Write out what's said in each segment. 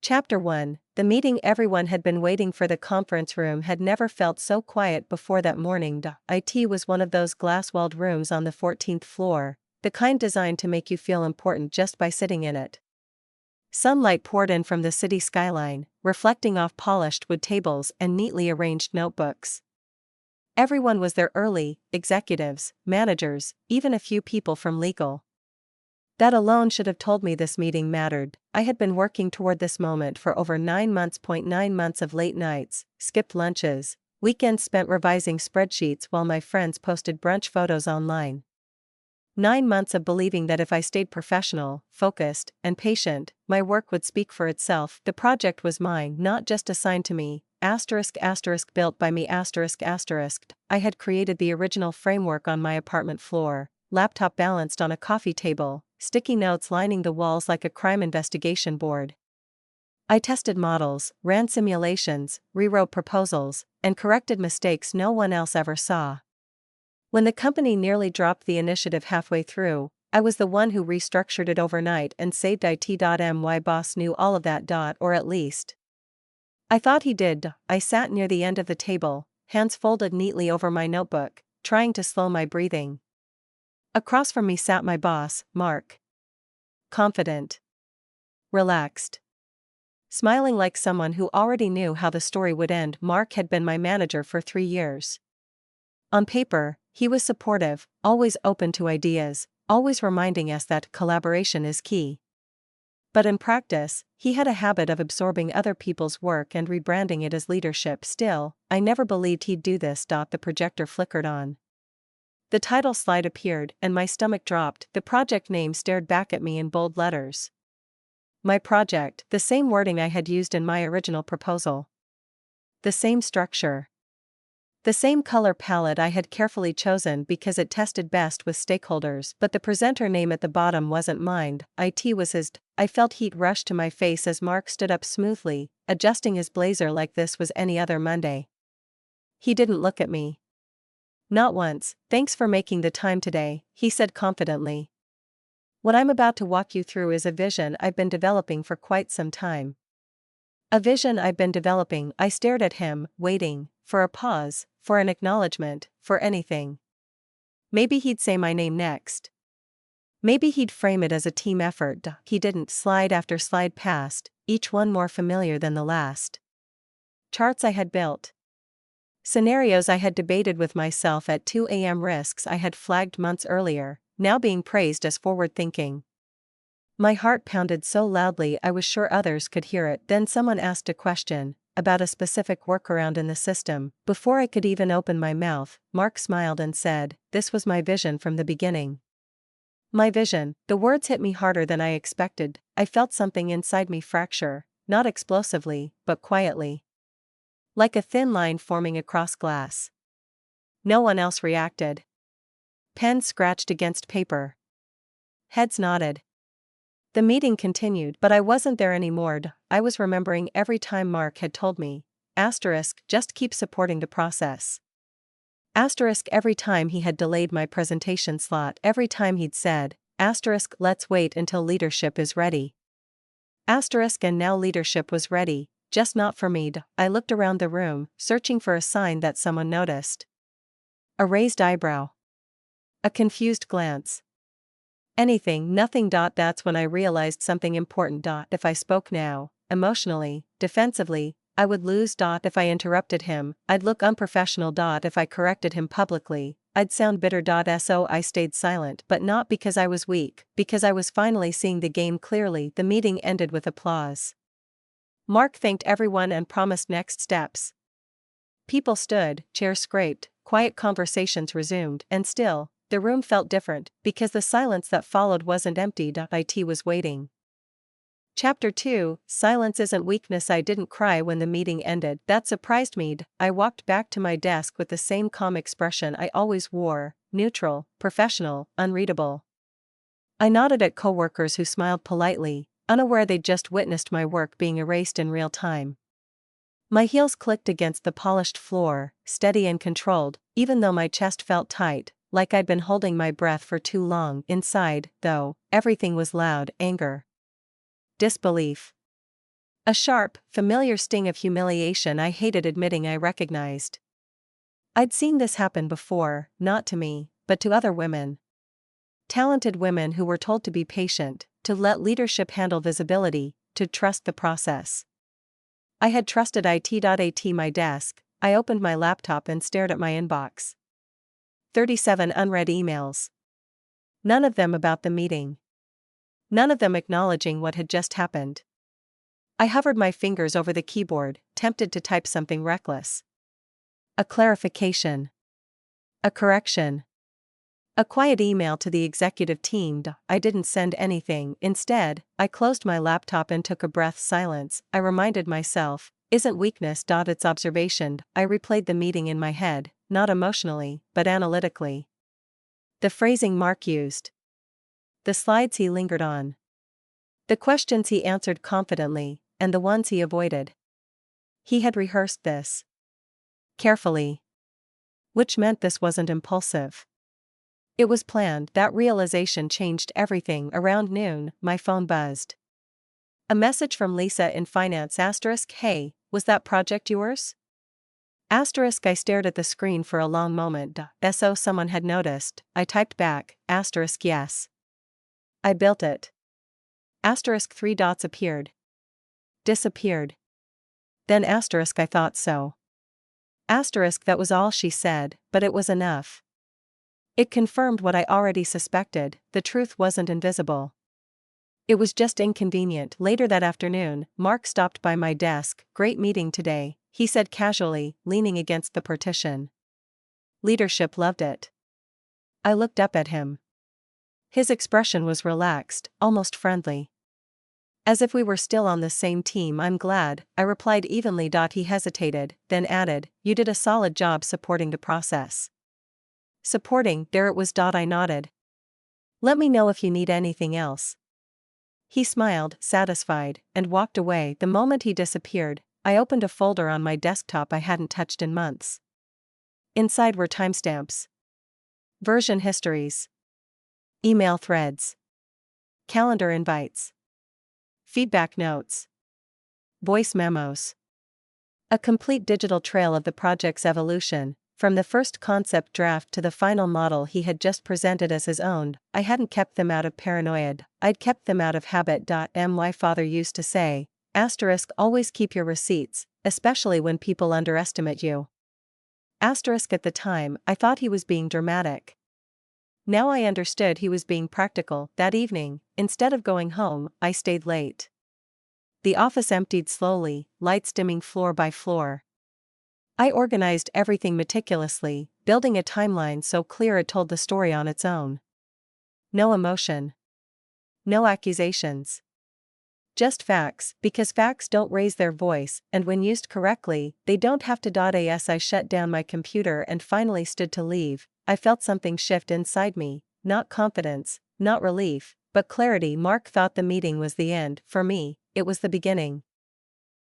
Chapter 1. The meeting. Everyone had been waiting for. The conference room had never felt so quiet before that morning. It was one of those glass-walled rooms on the 14th floor, the kind designed to make you feel important just by sitting in it. Sunlight poured in from the city skyline, reflecting off polished wood tables and neatly arranged notebooks. Everyone was there early: executives, managers, even a few people from legal. That alone should have told me this meeting mattered. I had been working toward this moment for over 9 months. 9 months of late nights, skipped lunches, weekends spent revising spreadsheets while my friends posted brunch photos online. 9 months of believing that if I stayed professional, focused, and patient, my work would speak for itself. The project was mine, not just assigned to me. Built by me. I had created the original framework on my apartment floor, laptop balanced on a coffee table, sticky notes lining the walls like a crime investigation board. I tested models, ran simulations, rewrote proposals, and corrected mistakes no one else ever saw. When the company nearly dropped the initiative halfway through, I was the one who restructured it overnight and saved it. My boss knew all of that. Or at least I thought he did. I sat near the end of the table, hands folded neatly over my notebook, trying to slow my breathing. Across from me sat my boss, Mark. Confident. Relaxed. Smiling like someone who already knew how the story would end. Mark had been my manager for 3 years. On paper, he was supportive, always open to ideas, always reminding us that collaboration is key. But in practice, he had a habit of absorbing other people's work and rebranding it as leadership. Still, I never believed he'd do this. The projector flickered on. The title slide appeared, and my stomach dropped. The project name stared back at me in bold letters. My project, the same wording I had used in my original proposal. The same structure. The same color palette I had carefully chosen because it tested best with stakeholders, but the presenter name at the bottom wasn't mine. It was his. I felt heat rush to my face as Mark stood up smoothly, adjusting his blazer like this was any other Monday. He didn't look at me. Not once. Thanks for making the time today, he said confidently. What I'm about to walk you through is a vision I've been developing for quite some time. A vision I've been developing. I stared at him, waiting for a pause, for an acknowledgement, for anything. Maybe he'd say my name next. Maybe he'd frame it as a team effort. He didn't. Slide after slide passed, each one more familiar than the last. Charts I had built. Scenarios I had debated with myself at 2 a.m. Risks I had flagged months earlier, now being praised as forward-thinking. My heart pounded so loudly I was sure others could hear it. Then someone asked a question, about a specific workaround in the system. Before I could even open my mouth, Mark smiled and said, "This was my vision from the beginning." My vision. The words hit me harder than I expected. I felt something inside me fracture, not explosively, but quietly. Like a thin line forming across glass. No one else reacted. Pens scratched against paper. Heads nodded. The meeting continued, but I wasn't there anymore. I was remembering every time Mark had told me, just keep supporting the process. Every time he had delayed my presentation slot, every time he'd said, let's wait until leadership is ready. And now leadership was ready, just not for me. I looked around the room, searching for a sign that someone noticed. A raised eyebrow. A confused glance. Anything, nothing. That's when I realized something important. If I spoke now, emotionally, defensively, I would lose. If I interrupted him, I'd look unprofessional. If I corrected him publicly, I'd sound bitter. So I stayed silent, but not because I was weak, because I was finally seeing the game clearly. The meeting ended with applause. Mark thanked everyone and promised next steps. People stood, chairs scraped, quiet conversations resumed, and still, the room felt different, because the silence that followed wasn't empty. It was waiting. Chapter 2. Silence isn't weakness. I didn't cry when the meeting ended. That surprised me. I walked back to my desk with the same calm expression I always wore, neutral, professional, unreadable. I nodded at coworkers who smiled politely, unaware they'd just witnessed my work being erased in real time. My heels clicked against the polished floor, steady and controlled, even though my chest felt tight, like I'd been holding my breath for too long. Inside, though, everything was loud: anger, disbelief, A sharp, familiar sting of humiliation I hated admitting I recognized. I'd seen this happen before, not to me, but to other women. Talented women who were told to be patient, to let leadership handle visibility, to trust the process. I had trusted it. My desk, I opened my laptop and stared at my inbox. 37 unread emails. None of them about the meeting. None of them acknowledging what had just happened. I hovered my fingers over the keyboard, tempted to type something reckless. A clarification. A correction. A quiet email to the executive team. I didn't send anything. Instead, I closed my laptop and took a breath's silence. I reminded myself, isn't weakness. It's observation. I replayed the meeting in my head, not emotionally, but analytically. The phrasing Mark used. The slides he lingered on. The questions he answered confidently, and the ones he avoided. He had rehearsed this carefully. Which meant this wasn't impulsive. It was planned. That realization changed everything. Around noon, my phone buzzed. A message from Lisa in finance. Hey, was that project yours? I stared at the screen for a long moment. So someone had noticed. I typed back, yes. I built it. 3 dots appeared. Disappeared. Then I thought so. That was all she said, but it was enough. It confirmed what I already suspected, the truth wasn't invisible. It was just inconvenient. Later that afternoon, Mark stopped by my desk. Great meeting today, he said casually, leaning against the partition. Leadership loved it. I looked up at him. His expression was relaxed, almost friendly. As if we were still on the same team. I'm glad, I replied evenly. He hesitated, then added, you did a solid job supporting the process. Supporting, there it was. I nodded. Let me know if you need anything else. He smiled, satisfied, and walked away. The moment he disappeared, I opened a folder on my desktop I hadn't touched in months. Inside were timestamps, version histories, email threads, calendar invites, feedback notes, voice memos. A complete digital trail of the project's evolution, from the first concept draft to the final model he had just presented as his own. I hadn't kept them out of paranoia, I'd kept them out of habit. My father used to say, always keep your receipts, especially when people underestimate you. At the time, I thought he was being dramatic. Now I understood he was being practical. That evening, instead of going home, I stayed late. The office emptied slowly, lights dimming floor by floor. I organized everything meticulously, building a timeline so clear it told the story on its own. No emotion. No accusations. Just facts, because facts don't raise their voice, and when used correctly, they don't have to. As I shut down my computer and finally stood to leave, I felt something shift inside me, not confidence, not relief, but clarity. Mark thought the meeting was the end. For me, it was the beginning.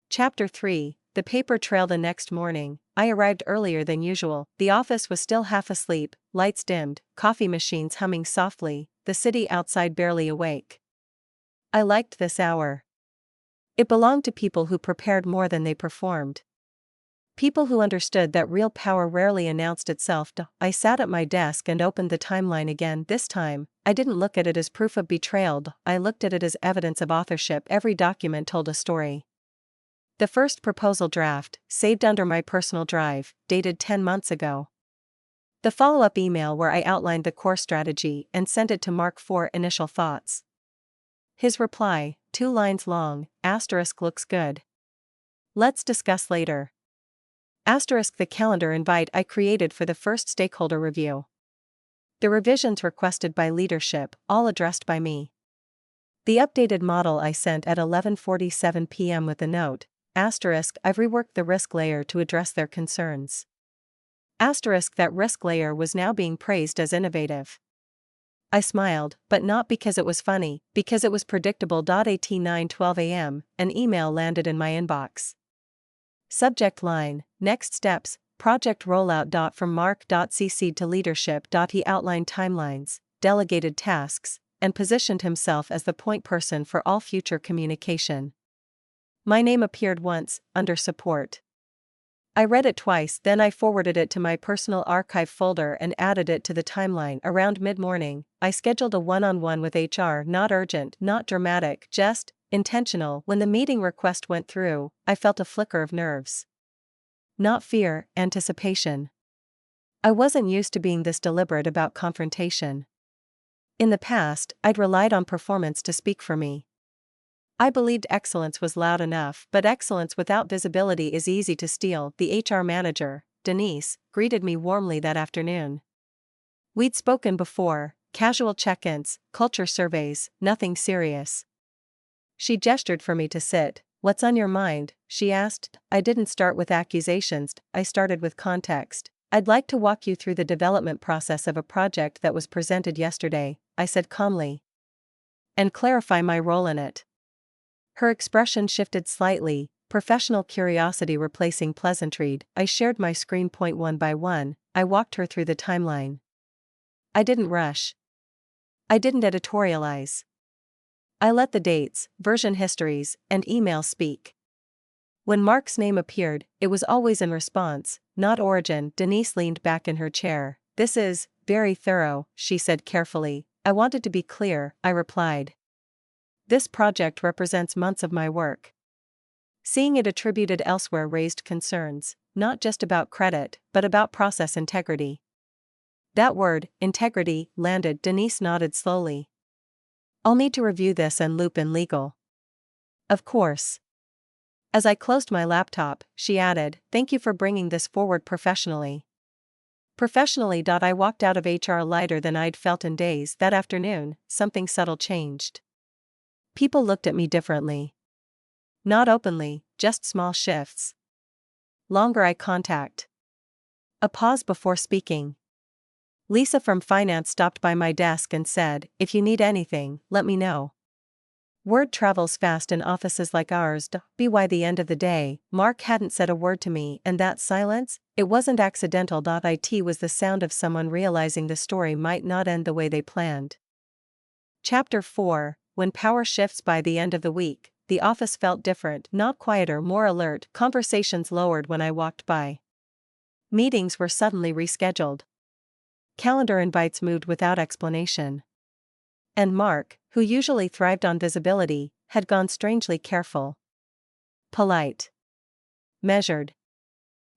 Chapter 3. The paper trail. The next morning, I arrived earlier than usual. The office was still half asleep, lights dimmed, coffee machines humming softly, the city outside barely awake. I liked this hour. It belonged to people who prepared more than they performed. People who understood that real power rarely announced itself. I sat at my desk and opened the timeline again. This time, I didn't look at it as proof of betrayal, I looked at it as evidence of authorship. Every document told a story. The first proposal draft, saved under my personal drive, dated 10 months ago. The follow-up email where I outlined the core strategy and sent it to Mark for initial thoughts. His reply, 2 lines long, looks good. Let's discuss later. The calendar invite I created for the first stakeholder review. The revisions requested by leadership, all addressed by me. The updated model I sent at 11:47 p.m. with a note, I've reworked the risk layer to address their concerns. That risk layer was now being praised as innovative. I smiled, but not because it was funny, because it was predictable. At 9:12 a.m., an email landed in my inbox. Subject line, next steps, project rollout. From Mark. CC'd to leadership. He outlined timelines, delegated tasks, and positioned himself as the point person for all future communication. My name appeared once, under support. I read it twice, then I forwarded it to my personal archive folder and added it to the timeline. Around mid-morning, I scheduled a one-on-one with HR, not urgent, not dramatic, just intentional. When the meeting request went through, I felt a flicker of nerves. Not fear, anticipation. I wasn't used to being this deliberate about confrontation. In the past, I'd relied on performance to speak for me. I believed excellence was loud enough, but excellence without visibility is easy to steal. The HR manager, Denise, greeted me warmly that afternoon. We'd spoken before, casual check-ins, culture surveys, nothing serious. She gestured for me to sit. "What's on your mind?" she asked. I didn't start with accusations, I started with context. "I'd like to walk you through the development process of a project that was presented yesterday," I said calmly. "And clarify my role in it." Her expression shifted slightly, professional curiosity replacing pleasantry. I shared my screen point one by one. I walked her through the timeline. I didn't rush. I didn't editorialize. I let the dates, version histories, and emails speak. When Mark's name appeared, it was always in response, not origin. Denise leaned back in her chair. "This is very thorough," she said carefully. "I wanted to be clear," I replied. "This project represents months of my work." Seeing it attributed elsewhere raised concerns, not just about credit, but about process integrity. That word, integrity, landed. Denise nodded slowly. "I'll need to review this and loop in legal." "Of course." As I closed my laptop, she added, "Thank you for bringing this forward professionally." Professionally. I walked out of HR lighter than I'd felt in days. That afternoon, something subtle changed. People looked at me differently. Not openly, just small shifts. Longer eye contact. A pause before speaking. Lisa from finance stopped by my desk and said, "If you need anything, let me know." Word travels fast in offices like ours. By the end of the day, Mark hadn't said a word to me, and that silence, it wasn't accidental. It was the sound of someone realizing the story might not end the way they planned. Chapter 4. When power shifts. By the end of the week, the office felt different, not quieter, more alert. Conversations lowered when I walked by. Meetings were suddenly rescheduled. Calendar invites moved without explanation. And Mark, who usually thrived on visibility, had gone strangely careful. Polite. Measured.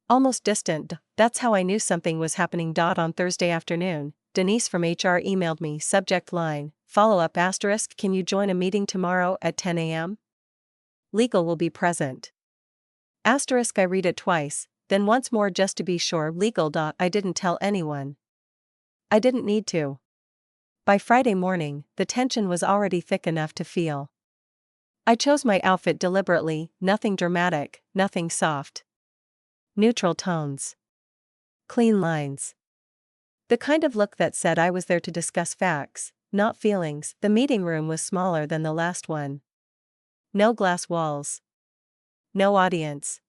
Almost distant. That's how I knew something was happening. On Thursday afternoon, Denise from HR emailed me. Subject line, follow-up *, can you join a meeting tomorrow at 10 a.m.? Legal will be present. *, I read it twice, then once more just to be sure. Legal. I didn't tell anyone. I didn't need to. By Friday morning, the tension was already thick enough to feel. I chose my outfit deliberately, nothing dramatic, nothing soft. Neutral tones. Clean lines. The kind of look that said I was there to discuss facts, not feelings. The meeting room was smaller than the last one. No glass walls. No audience.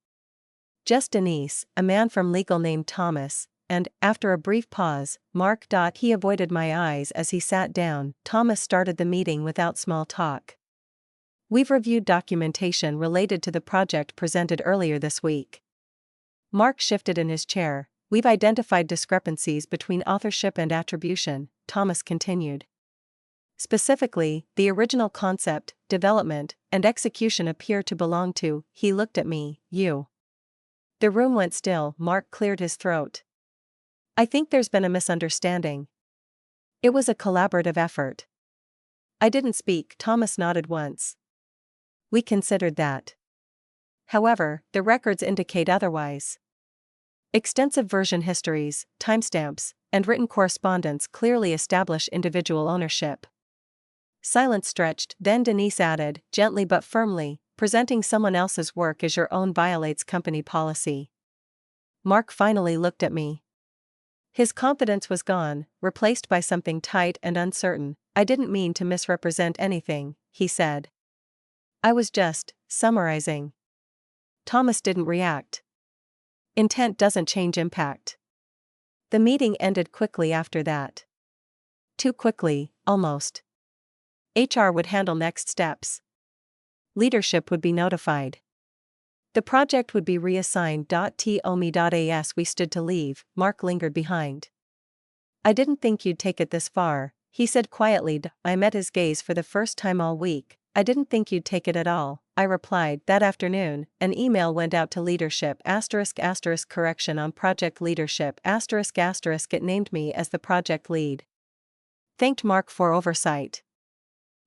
Just Denise, a man from legal named Thomas, and, after a brief pause, Mark. He avoided my eyes as he sat down. Thomas started the meeting without small talk. "We've reviewed documentation related to the project presented earlier this week." Mark shifted in his chair. "We've identified discrepancies between authorship and attribution," Thomas continued. "Specifically, the original concept, development, and execution appear to belong to," he looked at me, "you." The room went still. Mark cleared his throat. "I think there's been a misunderstanding. It was a collaborative effort." I didn't speak. Thomas nodded once. "We considered that. However, the records indicate otherwise. Extensive version histories, timestamps, and written correspondence clearly establish individual ownership." Silence stretched, then Denise added, gently but firmly, "Presenting someone else's work as your own violates company policy." Mark finally looked at me. His confidence was gone, replaced by something tight and uncertain. "I didn't mean to misrepresent anything," he said. "I was just summarizing." Thomas didn't react. Intent doesn't change impact. The meeting ended quickly after that. Too quickly, almost. HR would handle next steps. Leadership would be notified. The project would be reassigned. As we stood to leave, Mark lingered behind. I didn't think you'd take it this far, he said quietly. I met his gaze for the first time all week. I didn't think you'd take it at all, I replied. That afternoon, an email went out to leadership *** correction on project leadership ***. It named me as the project lead. Thanked Mark for oversight.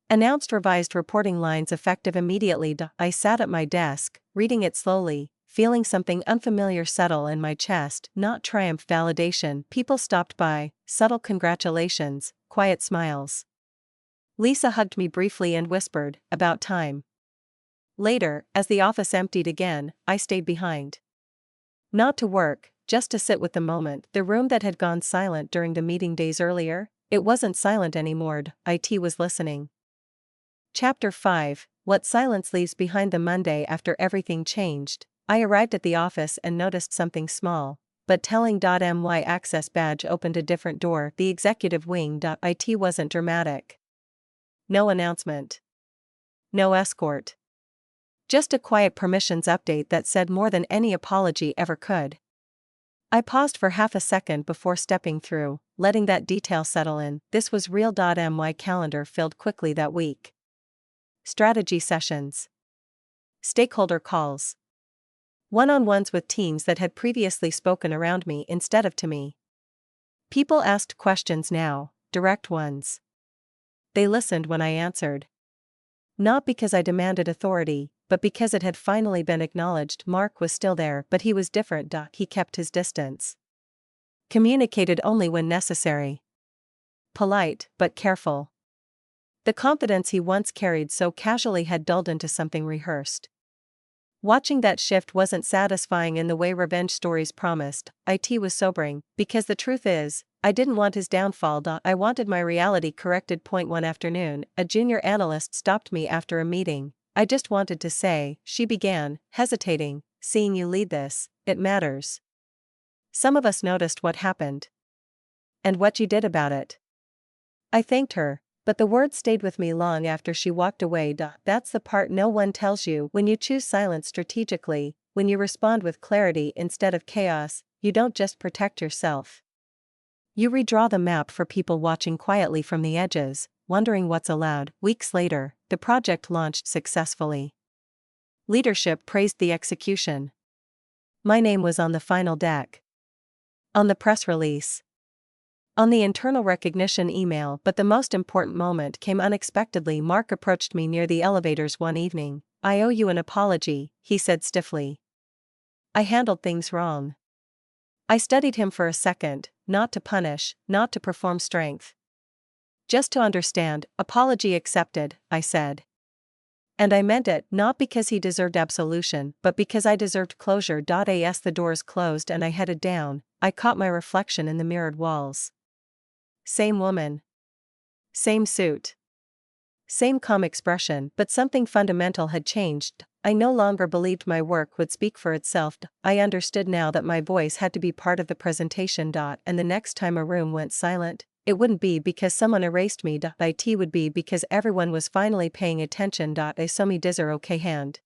Announced revised reporting lines effective immediately. I sat at my desk, reading it slowly, feeling something unfamiliar settle in my chest. Not triumph, validation. People stopped by, subtle congratulations, quiet smiles. Lisa hugged me briefly and whispered, "About time." Later, as the office emptied again, I stayed behind. Not to work, just to sit with the moment. The room that had gone silent during the meeting days earlier, it wasn't silent anymore. IT was listening. Chapter 5, What Silence Leaves Behind. The Monday after everything changed, I arrived at the office and noticed something small, but telling. My access badge opened a different door. The executive wing. It wasn't dramatic. No announcement. No escort. Just a quiet permissions update that said more than any apology ever could. I paused for half a second before stepping through, letting that detail settle in. This was real. My calendar filled quickly that week. Strategy sessions. Stakeholder calls. One-on-ones with teams that had previously spoken around me instead of to me. People asked questions now, direct ones. They listened when I answered. Not because I demanded authority, but because it had finally been acknowledged. Mark was still there, but he was different. He kept his distance. Communicated only when necessary. Polite, but careful. The confidence he once carried so casually had dulled into something rehearsed. Watching that shift wasn't satisfying in the way revenge stories promised. It was sobering, because the truth is, I didn't want his downfall. I wanted my reality corrected. One afternoon, a junior analyst stopped me after a meeting. I just wanted to say, she began, hesitating, seeing you lead this, it matters. Some of us noticed what happened. And what you did about it. I thanked her, but the words stayed with me long after she walked away. That's the part no one tells you. When you choose silence strategically, when you respond with clarity instead of chaos, you don't just protect yourself. You redraw the map for people watching quietly from the edges, wondering what's allowed. Weeks later, the project launched successfully. Leadership praised the execution. My name was on the final deck. On the press release. On the internal recognition email. But the most important moment came unexpectedly. Mark approached me near the elevators one evening. "I owe you an apology," he said stiffly. "I handled things wrong." I studied him for a second, not to punish, not to perform strength. "Just to understand." "Apology accepted," I said. And I meant it, not because he deserved absolution, but because I deserved closure. As the doors closed and I headed down, I caught my reflection in the mirrored walls. Same woman. Same suit. Same calm expression, but something fundamental had changed. I no longer believed my work would speak for itself. I understood now that my voice had to be part of the presentation. And the next time a room went silent, it wouldn't be because someone erased me. It would be because everyone was finally paying attention. I saw me dizzer okay hand.